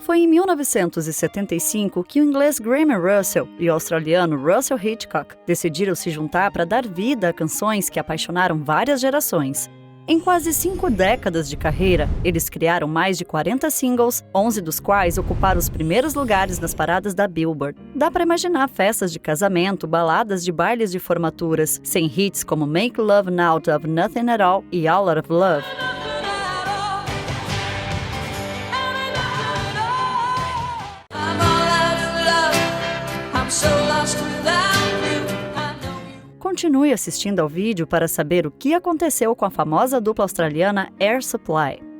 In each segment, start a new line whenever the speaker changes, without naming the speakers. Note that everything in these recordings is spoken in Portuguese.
Foi em 1975 que o inglês Graham Russell e o australiano Russell Hitchcock decidiram se juntar para dar vida a canções que apaixonaram várias gerações. Em quase 5 décadas de carreira, eles criaram mais de 40 singles, 11 dos quais ocuparam os primeiros lugares nas paradas da Billboard. Dá para imaginar festas de casamento, baladas de bailes de formaturas, sem hits como Make Love Now Out of Nothing at All e All Out of Love. Continue assistindo ao vídeo para saber o que aconteceu com a famosa dupla australiana Air Supply.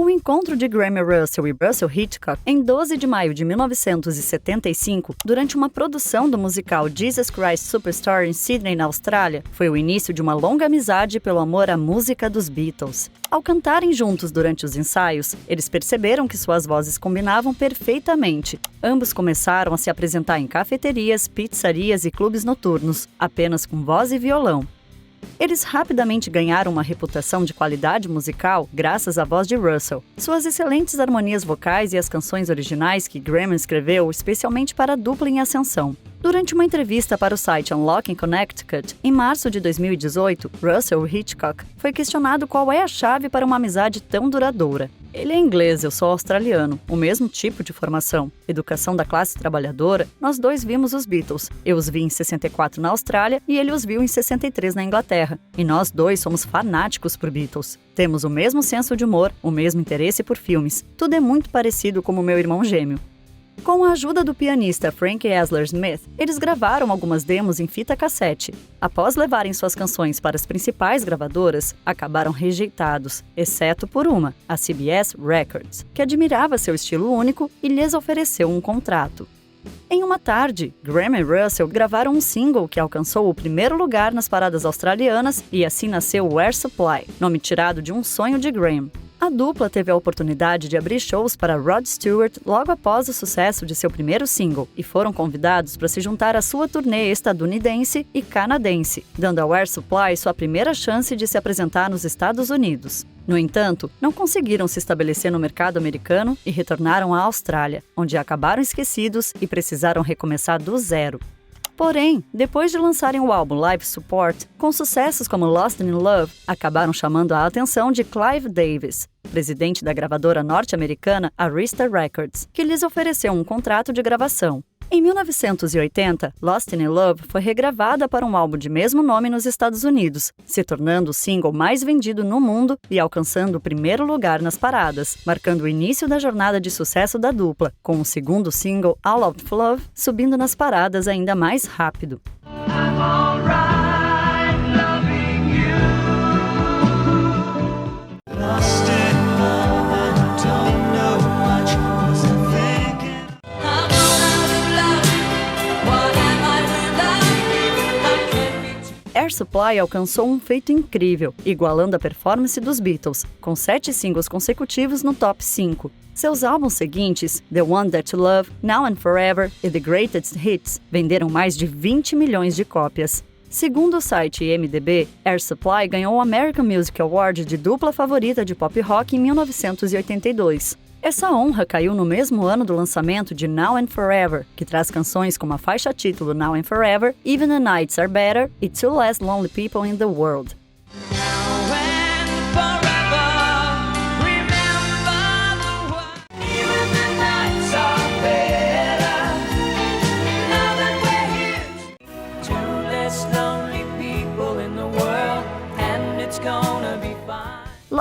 O encontro de Graham Russell e Russell Hitchcock em 12 de maio de 1975, durante uma produção do musical Jesus Christ Superstar em Sydney, na Austrália, foi o início de uma longa amizade pelo amor à música dos Beatles. Ao cantarem juntos durante os ensaios, eles perceberam que suas vozes combinavam perfeitamente. Ambos começaram a se apresentar em cafeterias, pizzarias e clubes noturnos, apenas com voz e violão. Eles rapidamente ganharam uma reputação de qualidade musical graças à voz de Russell, suas excelentes harmonias vocais e as canções originais que Graham escreveu especialmente para a dupla em ascensão. Durante uma entrevista para o site Unlocking Connecticut, em março de 2018, Russell Hitchcock foi questionado qual é a chave para uma amizade tão duradoura. Ele é inglês, eu sou australiano, o mesmo tipo de formação. Educação da classe trabalhadora, nós dois vimos os Beatles. Eu os vi em 64 na Austrália e ele os viu em 63 na Inglaterra. E nós dois somos fanáticos por Beatles. Temos o mesmo senso de humor, o mesmo interesse por filmes. Tudo é muito parecido como meu irmão gêmeo. Com a ajuda do pianista Frank Esler Smith, eles gravaram algumas demos em fita cassete. Após levarem suas canções para as principais gravadoras, acabaram rejeitados, exceto por uma, a CBS Records, que admirava seu estilo único e lhes ofereceu um contrato. Em uma tarde, Graham e Russell gravaram um single que alcançou o primeiro lugar nas paradas australianas e assim nasceu o Air Supply, nome tirado de um sonho de Graham. A dupla teve a oportunidade de abrir shows para Rod Stewart logo após o sucesso de seu primeiro single e foram convidados para se juntar à sua turnê estadunidense e canadense, dando ao Air Supply sua primeira chance de se apresentar nos Estados Unidos. No entanto, não conseguiram se estabelecer no mercado americano e retornaram à Austrália, onde acabaram esquecidos e precisaram recomeçar do zero. Porém, depois de lançarem o álbum Live Support, com sucessos como Lost in Love, acabaram chamando a atenção de Clive Davis, presidente da gravadora norte-americana Arista Records, que lhes ofereceu um contrato de gravação. Em 1980, Lost in Love foi regravada para um álbum de mesmo nome nos Estados Unidos, se tornando o single mais vendido no mundo e alcançando o primeiro lugar nas paradas, marcando o início da jornada de sucesso da dupla, com o segundo single, All Out of Love, subindo nas paradas ainda mais rápido. Air Supply alcançou um feito incrível, igualando a performance dos Beatles, com 7 singles consecutivos no top 5. Seus álbuns seguintes, The One That You Love, Now and Forever e The Greatest Hits, venderam mais de 20 milhões de cópias. Segundo o site IMDb, Air Supply ganhou o American Music Award de dupla favorita de pop rock em 1982. Essa honra caiu no mesmo ano do lançamento de Now and Forever, que traz canções como a faixa título Now and Forever, Even the Nights Are Better e Two Less Lonely People in the World.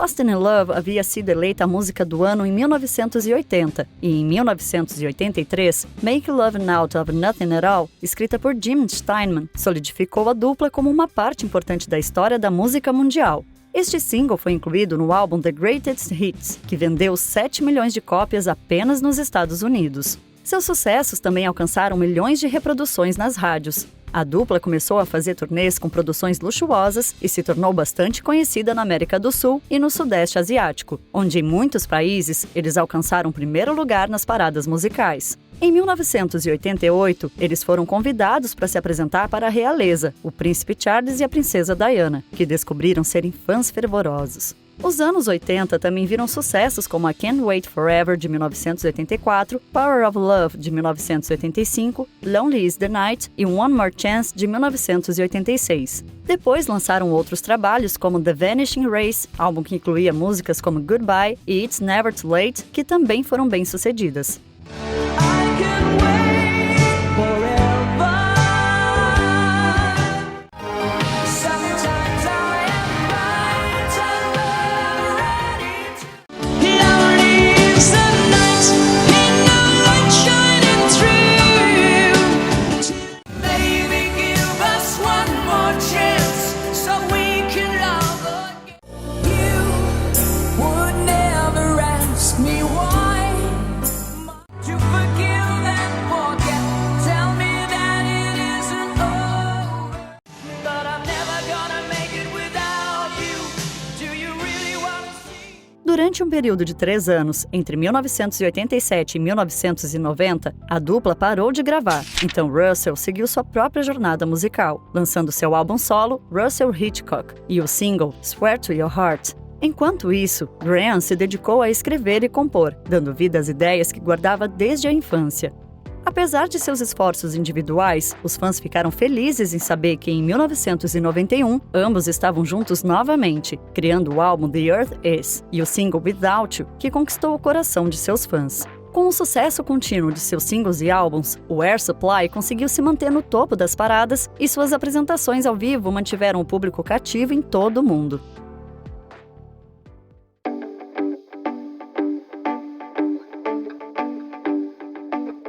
Lost in Love havia sido eleita a música do ano em 1980 e, em 1983, Make Love Now Out of Nothing at All, escrita por Jim Steinman, solidificou a dupla como uma parte importante da história da música mundial. Este single foi incluído no álbum The Greatest Hits, que vendeu 7 milhões de cópias apenas nos Estados Unidos. Seus sucessos também alcançaram milhões de reproduções nas rádios. A dupla começou a fazer turnês com produções luxuosas e se tornou bastante conhecida na América do Sul e no Sudeste Asiático, onde em muitos países eles alcançaram o primeiro lugar nas paradas musicais. Em 1988, eles foram convidados para se apresentar para a realeza, o príncipe Charles e a princesa Diana, que descobriram serem fãs fervorosos. Os anos 80 também viram sucessos como a Can't Wait Forever, de 1984, Power of Love, de 1985, Lonely is the Night e One More Chance, de 1986. Depois lançaram outros trabalhos como The Vanishing Race, álbum que incluía músicas como Goodbye e It's Never Too Late, que também foram bem-sucedidas. Durante um período de 3 anos, entre 1987 e 1990, a dupla parou de gravar, então Russell seguiu sua própria jornada musical, lançando seu álbum solo, Russell Hitchcock, e o single Swear to Your Heart. Enquanto isso, Graham se dedicou a escrever e compor, dando vida às ideias que guardava desde a infância. Apesar de seus esforços individuais, os fãs ficaram felizes em saber que em 1991, ambos estavam juntos novamente, criando o álbum The Earth Is e o single Without You, que conquistou o coração de seus fãs. Com o sucesso contínuo de seus singles e álbuns, o Air Supply conseguiu se manter no topo das paradas e suas apresentações ao vivo mantiveram o público cativo em todo o mundo.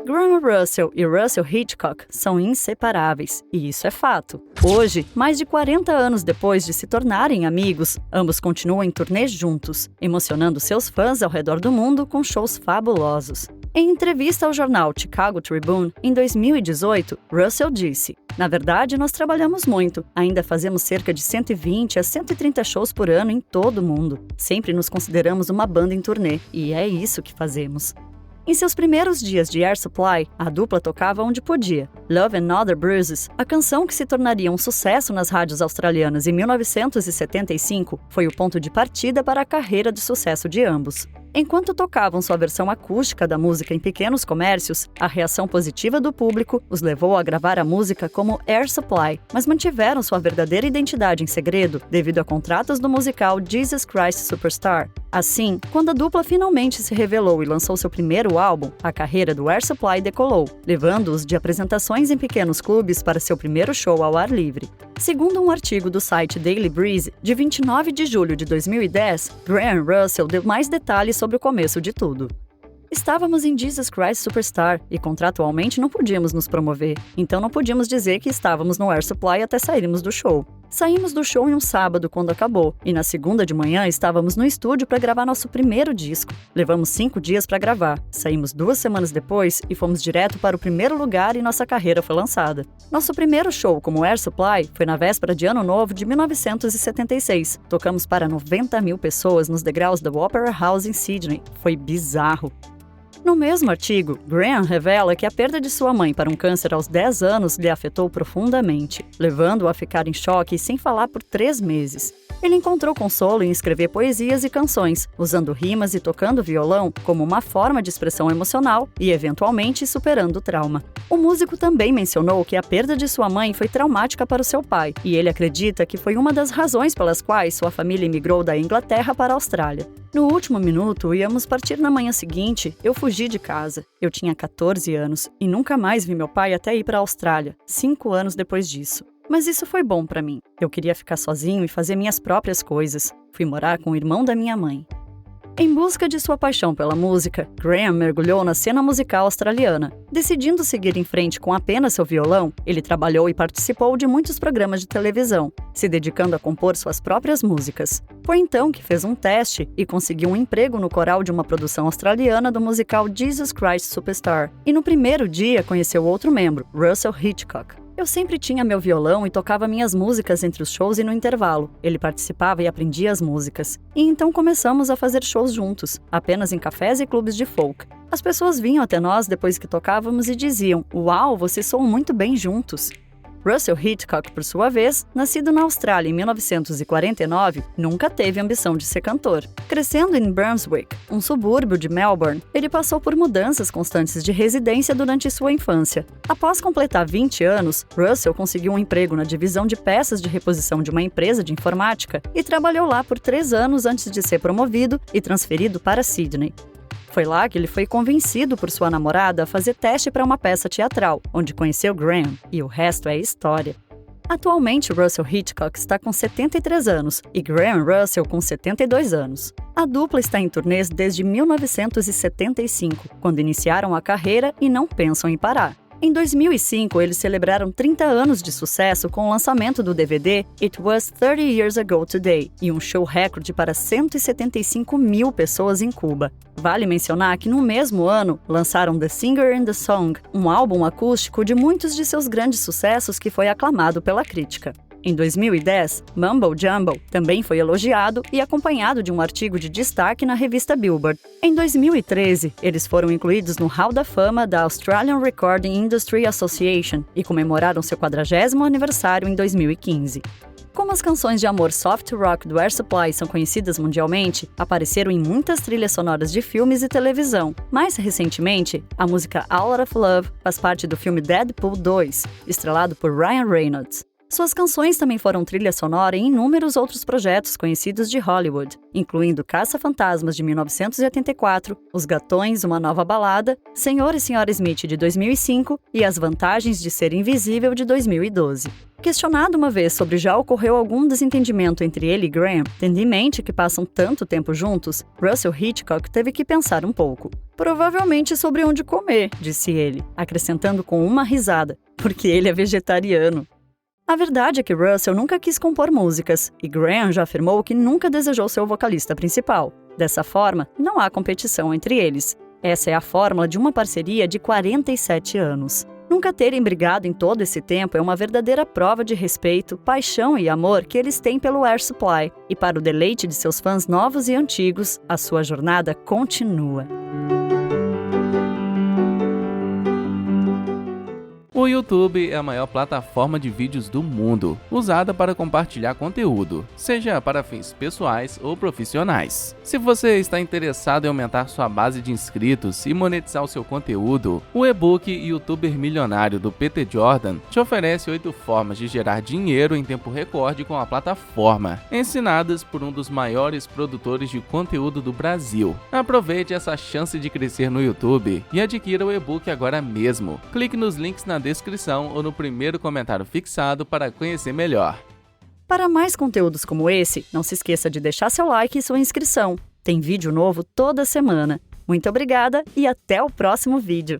Graham Russell e Russell Hitchcock são inseparáveis, e isso é fato. Hoje, mais de 40 anos depois de se tornarem amigos, ambos continuam em turnê juntos, emocionando seus fãs ao redor do mundo com shows fabulosos. Em entrevista ao jornal Chicago Tribune, em 2018, Russell disse: "Na verdade, nós trabalhamos muito. Ainda fazemos cerca de 120 a 130 shows por ano em todo o mundo. Sempre nos consideramos uma banda em turnê, e é isso que fazemos." Em seus primeiros dias de Air Supply, a dupla tocava onde podia. Love and Other Bruises, a canção que se tornaria um sucesso nas rádios australianas em 1975, foi o ponto de partida para a carreira de sucesso de ambos. Enquanto tocavam sua versão acústica da música em pequenos comércios, a reação positiva do público os levou a gravar a música como Air Supply, mas mantiveram sua verdadeira identidade em segredo devido a contratos do musical Jesus Christ Superstar. Assim, quando a dupla finalmente se revelou e lançou seu primeiro álbum, a carreira do Air Supply decolou, levando-os de apresentações em pequenos clubes para seu primeiro show ao ar livre. Segundo um artigo do site Daily Breeze, de 29 de julho de 2010, Graham Russell deu mais detalhes sobre o começo de tudo. Estávamos em Jesus Christ Superstar e contratualmente não podíamos nos promover, então não podíamos dizer que estávamos no Air Supply até sairmos do show. Saímos do show em um sábado quando acabou, e na segunda de manhã estávamos no estúdio para gravar nosso primeiro disco. Levamos 5 dias para gravar, saímos 2 semanas depois e fomos direto para o primeiro lugar e nossa carreira foi lançada. Nosso primeiro show como Air Supply foi na véspera de Ano Novo de 1976. Tocamos para 90 mil pessoas nos degraus da Opera House em Sydney. Foi bizarro. No mesmo artigo, Graham revela que a perda de sua mãe para um câncer aos 10 anos lhe afetou profundamente, levando-o a ficar em choque e sem falar por 3 meses. Ele encontrou consolo em escrever poesias e canções, usando rimas e tocando violão como uma forma de expressão emocional e, eventualmente, superando o trauma. O músico também mencionou que a perda de sua mãe foi traumática para o seu pai, e ele acredita que foi uma das razões pelas quais sua família emigrou da Inglaterra para a Austrália. No último minuto, íamos partir na manhã seguinte, eu fugi de casa. Eu tinha 14 anos e nunca mais vi meu pai até ir para a Austrália, 5 anos depois disso. Mas isso foi bom para mim. Eu queria ficar sozinho e fazer minhas próprias coisas. Fui morar com o irmão da minha mãe. Em busca de sua paixão pela música, Graham mergulhou na cena musical australiana. Decidindo seguir em frente com apenas seu violão, ele trabalhou e participou de muitos programas de televisão, se dedicando a compor suas próprias músicas. Foi então que fez um teste e conseguiu um emprego no coral de uma produção australiana do musical Jesus Christ Superstar. E no primeiro dia conheceu outro membro, Russell Hitchcock. Eu sempre tinha meu violão e tocava minhas músicas entre os shows e no intervalo. Ele participava e aprendia as músicas. E então começamos a fazer shows juntos, apenas em cafés e clubes de folk. As pessoas vinham até nós depois que tocávamos e diziam: "Uau, vocês soam muito bem juntos." Russell Hitchcock, por sua vez, nascido na Austrália em 1949, nunca teve ambição de ser cantor. Crescendo em Brunswick, um subúrbio de Melbourne, ele passou por mudanças constantes de residência durante sua infância. Após completar 20 anos, Russell conseguiu um emprego na divisão de peças de reposição de uma empresa de informática e trabalhou lá por 3 anos antes de ser promovido e transferido para Sydney. Foi lá que ele foi convencido por sua namorada a fazer teste para uma peça teatral, onde conheceu Graham, e o resto é história. Atualmente, Russell Hitchcock está com 73 anos e Graham Russell com 72 anos. A dupla está em turnês desde 1975, quando iniciaram a carreira e não pensam em parar. Em 2005, eles celebraram 30 anos de sucesso com o lançamento do DVD It Was 30 Years Ago Today e um show recorde para 175 mil pessoas em Cuba. Vale mencionar que no mesmo ano, lançaram The Singer and the Song, um álbum acústico de muitos de seus grandes sucessos que foi aclamado pela crítica. Em 2010, Mumble Jumble também foi elogiado e acompanhado de um artigo de destaque na revista Billboard. Em 2013, eles foram incluídos no Hall da Fama da Australian Recording Industry Association e comemoraram seu 40º aniversário em 2015. Como as canções de amor soft rock do Air Supply são conhecidas mundialmente, apareceram em muitas trilhas sonoras de filmes e televisão. Mais recentemente, a música All Out of Love faz parte do filme Deadpool 2, estrelado por Ryan Reynolds. Suas canções também foram trilha sonora em inúmeros outros projetos conhecidos de Hollywood, incluindo Caça-Fantasmas de 1984, Os Gatões, Uma Nova Balada, Senhor e Senhora Smith de 2005 e As Vantagens de Ser Invisível de 2012. Questionado uma vez sobre já ocorreu algum desentendimento entre ele e Graham, tendo em mente que passam tanto tempo juntos, Russell Hitchcock teve que pensar um pouco. "Provavelmente sobre onde comer", disse ele, acrescentando com uma risada, porque ele é vegetariano. A verdade é que Russell nunca quis compor músicas, e Graham já afirmou que nunca desejou ser o vocalista principal. Dessa forma, não há competição entre eles. Essa é a fórmula de uma parceria de 47 anos. Nunca terem brigado em todo esse tempo é uma verdadeira prova de respeito, paixão e amor que eles têm pelo Air Supply. E para o deleite de seus fãs novos e antigos, a sua jornada continua.
O YouTube é a maior plataforma de vídeos do mundo, usada para compartilhar conteúdo, seja para fins pessoais ou profissionais. Se você está interessado em aumentar sua base de inscritos e monetizar o seu conteúdo, o e-book Youtuber Milionário do Peter Jordan te oferece 8 formas de gerar dinheiro em tempo recorde com a plataforma, ensinadas por um dos maiores produtores de conteúdo do Brasil. Aproveite essa chance de crescer no YouTube e adquira o e-book agora mesmo. Clique nos links na descrição ou no primeiro comentário fixado para conhecer melhor.
Para mais conteúdos como esse, não se esqueça de deixar seu like e sua inscrição. Tem vídeo novo toda semana. Muito obrigada e até o próximo vídeo!